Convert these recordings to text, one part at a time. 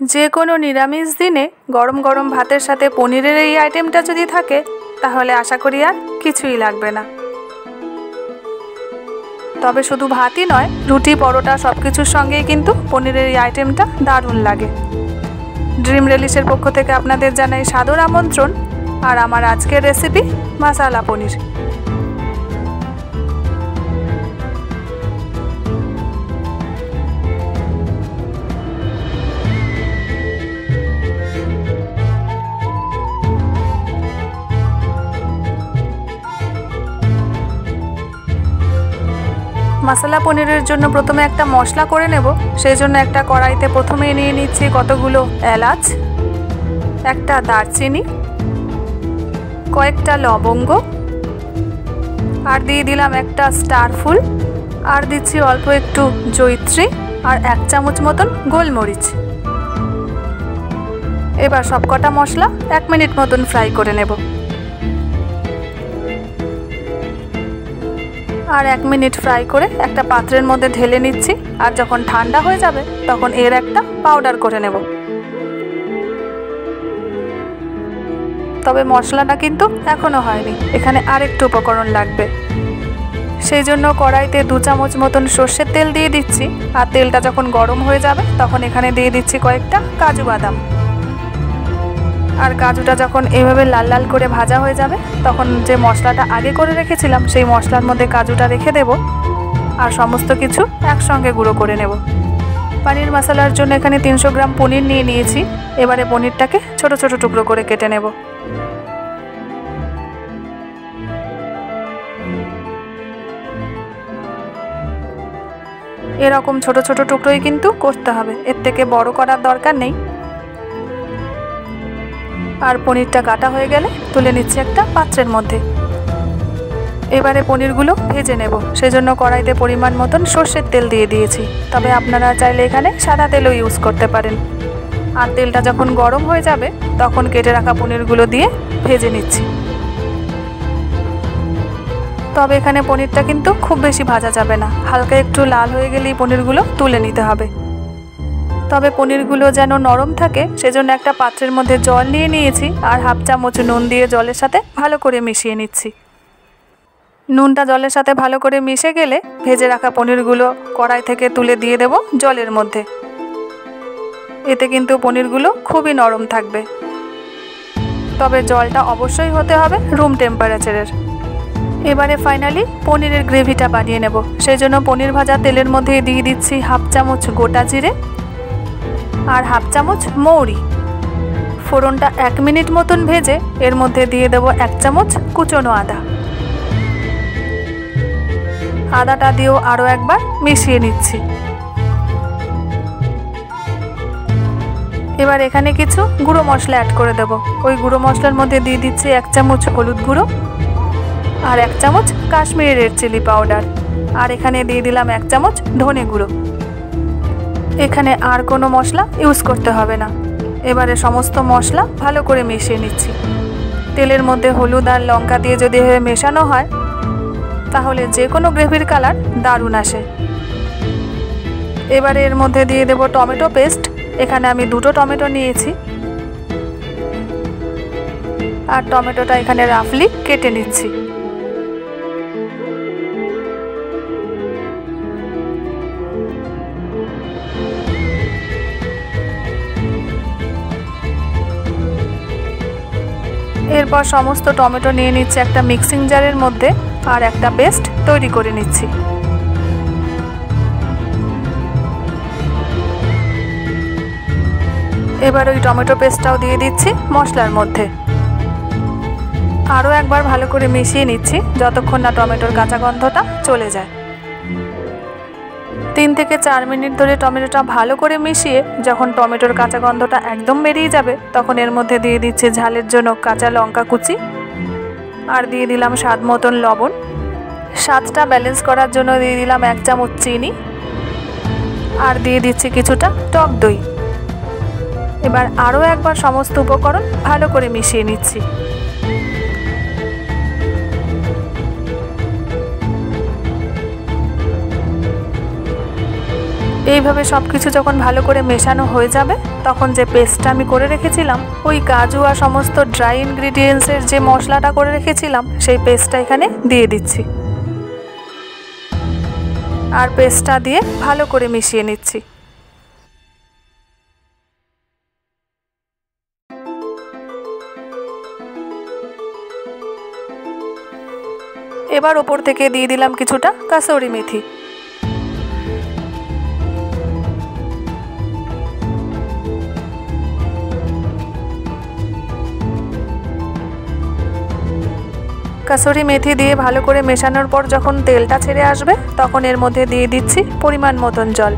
যে কোনো নিরামিষ দিনে গরম গরম ভাতের সাথে পনিরের এই আইটেমটা যদি থাকে তাহলে আশা করি আর কিছুই লাগবে না। তবে শুধু ভাতই নয়, রুটি পরোটা সব কিছুর সঙ্গেই কিন্তু পনিরের এই আইটেমটা দারুণ লাগে। ড্রিম রেলিশের পক্ষ থেকে আপনাদের জানাই সাদর আমন্ত্রণ। আর আমার আজকের রেসিপি মশালা পনির। মশলা পনিরের জন্য প্রথমে একটা মশলা করে নেব। সেই জন্য একটা কড়াইতে প্রথমেই নিয়ে নিচ্ছি কতগুলো এলাচ, একটা দারচিনি, কয়েকটা লবঙ্গ, আর দিয়ে দিলাম একটা স্টার ফুল, আর দিচ্ছি অল্প একটু জয়িত্রী, আর 1 চামচ মতন গোলমরিচ। এবার সবকটা মশলা 1 মিনিট মতন ফ্রাই করে নেব। আর 1 মিনিট ফ্রাই করে একটা পাত্রের মধ্যে ঢেলে নিচ্ছি। আর যখন ঠান্ডা হয়ে যাবে তখন এর একটা পাউডার করে নেব। তবে মশলাটা কিন্তু এখনো হয়নি, এখানে আরেকটু উপকরণ লাগবে। সেই জন্য কড়াইতে 2 চামচ মতন সর্ষের তেল দিয়ে দিচ্ছি। আর তেলটা যখন গরম হয়ে যাবে তখন এখানে দিয়ে দিচ্ছি কয়েকটা কাজু বাদাম। আর কাজুটা যখন এইভাবে লাল লাল করে ভাজা হয়ে যাবে তখন যে মশলাটা আগে করে রেখেছিলাম সেই মশলার মধ্যে কাজুটা রেখে দেব। আর সমস্ত কিছু একসঙ্গে গুঁড়ো করে নেব। পনির মশলার জন্য এখানে 300 গ্রাম পনির নিয়ে নিয়েছি। এবারে পনিরটাকে ছোট ছোট টুকরো করে কেটে নেব। এরকম ছোট ছোট টুকরোই কিন্তু করতে হবে, এর থেকে বড় করার দরকার নেই। আর পনিরটা কাটা হয়ে গেলে তুলে নিচ্ছি একটা পাত্রের মধ্যে। এবারে পনিরগুলো ভেজে নেব। সেজন্য কড়াইতে পরিমাণ মতন সর্ষের তেল দিয়ে দিয়েছি, তবে আপনারা চাইলে এখানে সাদা তেলও ইউজ করতে পারেন। আর তেলটা যখন গরম হয়ে যাবে তখন কেটে রাখা পনিরগুলো দিয়ে ভেজে নিচ্ছি। তবে এখানে পনিরটা কিন্তু খুব বেশি ভাজা যাবে না, হালকা একটু লাল হয়ে গেলেই পনিরগুলো তুলে নিতে হবে। তবে পনিরগুলো যেন নরম থাকে সেজন্য একটা পাত্রের মধ্যে জল নিয়ে নিয়েছি। আর 1/2 চামচ নুন দিয়ে জলের সাথে ভালো করে মিশিয়ে নিচ্ছি। নুনটা জলের সাথে ভালো করে মিশে গেলে ভেজে রাখা পনিরগুলো কড়াই থেকে তুলে দিয়ে দেব জলের মধ্যে। এতে কিন্তু পনিরগুলো খুবই নরম থাকবে। তবে জলটা অবশ্যই হতে হবে রুম টেম্পারেচারের। এবারে ফাইনালি পনিরের গ্রেভিটা বানিয়ে নেব। সেই জন্য পনির ভাজা তেলের মধ্যে দিয়ে দিচ্ছি 1/2 চামচ গোটা জিরে আর 1/2 চামচ মৌরি। ফোড়নটা 1 মিনিট মতন ভেজে এর মধ্যে দিয়ে দেব 1 চামচ কুচনো আদা। আদাটা দিয়েও আরও একবার মিশিয়ে নিচ্ছি। এবার এখানে কিছু গুঁড়ো মশলা অ্যাড করে দেব। ওই গুঁড়ো মশলার মধ্যে দিয়ে দিচ্ছি 1 চামচ হলুদ গুঁড়ো আর 1 চামচ কাশ্মীরি রেড চিলি পাউডার। আর এখানে দিয়ে দিলাম 1 চামচ ধনে গুঁড়ো। এখানে আর কোনো মশলা ইউজ করতে হবে না। এবারে সমস্ত মশলা ভালো করে মিশিয়ে নিচ্ছি। তেলের মধ্যে হলুদ আর লঙ্কা দিয়ে যদি এভাবে মেশানো হয় তাহলে যে কোনো গ্রেভির কালার দারুণ আসে। এবারে এর মধ্যে দিয়ে দেব টমেটো পেস্ট। এখানে আমি 2টো টমেটো নিয়েছি। আর টমেটোটা এখানে রাফলি কেটে নিচ্ছি। এরপর সমস্ত টমেটো নিয়ে নিচ্ছি একটা মিক্সিং জারের মধ্যে আর একটা পেস্ট তৈরি করে নিচ্ছি। এবার ওই টমেটো পেস্টটাও দিয়ে দিচ্ছি মশলার মধ্যে। আরও একবার ভালো করে মিশিয়ে নিচ্ছি যতক্ষণ না টমেটোর কাঁচা গন্ধটা চলে যায়। 3 থেকে 4 মিনিট ধরে টমেটোটা ভালো করে মিশিয়ে যখন টমেটোর কাঁচা গন্ধটা একদম বেরিয়ে যাবে তখন এর মধ্যে দিয়ে দিচ্ছি ঝালের জন্য কাঁচা লঙ্কা কুচি আর দিয়ে দিলাম স্বাদ মতন লবণ। স্বাদটা ব্যালেন্স করার জন্য দিয়ে দিলাম 1 চামচ চিনি আর দিয়ে দিচ্ছি কিছুটা টক দই। এবার আরও একবার সমস্ত উপকরণ ভালো করে মিশিয়ে নিচ্ছি। এইভাবে সব কিছু যখন ভালো করে মেশানো হয়ে যাবে তখন যে পেস্টটা আমি করে রেখেছিলাম, ওই কাজু আর সমস্ত ড্রাই ইনগ্রিডিয়েন্টসের যে মশলাটা করে রেখেছিলাম সেই পেস্টটা এখানে দিয়ে দিচ্ছি। আর পেস্টটা দিয়ে ভালো করে মিশিয়ে নিচ্ছি। এবার ওপর থেকে দিয়ে দিলাম কিছুটা কাসুরি মেথি। কাসুরি মেথি দিয়ে ভালো করে মেশানোর পর যখন তেলটা ছেড়ে আসবে তখন এর মধ্যে দিয়ে দিচ্ছি পরিমাণ মতন জল।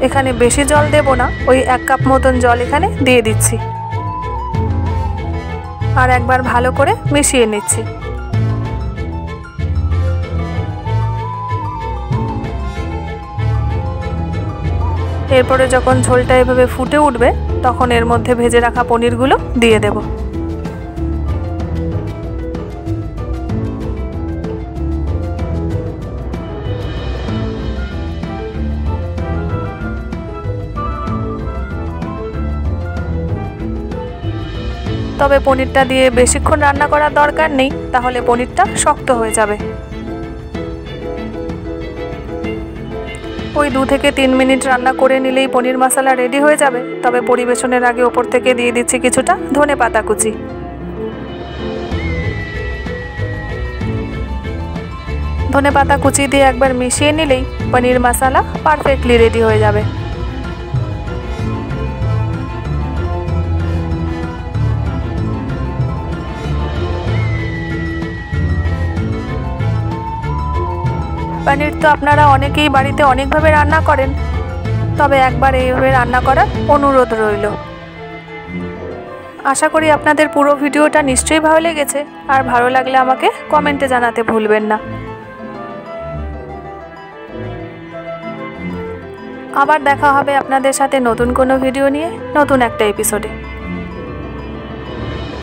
এখানে বেশি জল দেব না, ওই 1 কাপ মতন জল এখানে দিয়ে দিচ্ছি। আর একবার ভালো করে মিশিয়ে নিচ্ছি। এরপরে যখন ঝোলটা এভাবে ফুটে উঠবে তখন এর মধ্যে ভেজে রাখা পনিরগুলো দিয়ে দেব। তবে পনিরটা দিয়ে বেশিক্ষণ রান্না করার দরকার নেই, তাহলে পনিরটা শক্ত হয়ে যাবে। ওই 2 থেকে 3 মিনিট রান্না করে নিলেই পনির মশলা রেডি হয়ে যাবে। তবে পরিবেশনের আগে ওপর থেকে দিয়ে দিচ্ছি কিছুটা ধনেপাতা কুচি। ধনেপাতা কুচি দিয়ে একবার মিশিয়ে নিলেই পনির মশলা পারফেক্টলি রেডি হয়ে যাবে। পনির তো আপনারা অনেকেই বাড়িতে অনেকভাবে রান্না করেন, তবে একবার এইভাবে রান্না করার অনুরোধ রইল। আশা করি আপনাদের পুরো ভিডিওটা নিশ্চয়ই ভালো লেগেছে, আর ভালো লাগলে আমাকে কমেন্টে জানাতে ভুলবেন না। আবার দেখা হবে আপনাদের সাথে নতুন কোনো ভিডিও নিয়ে, নতুন একটা এপিসোডে।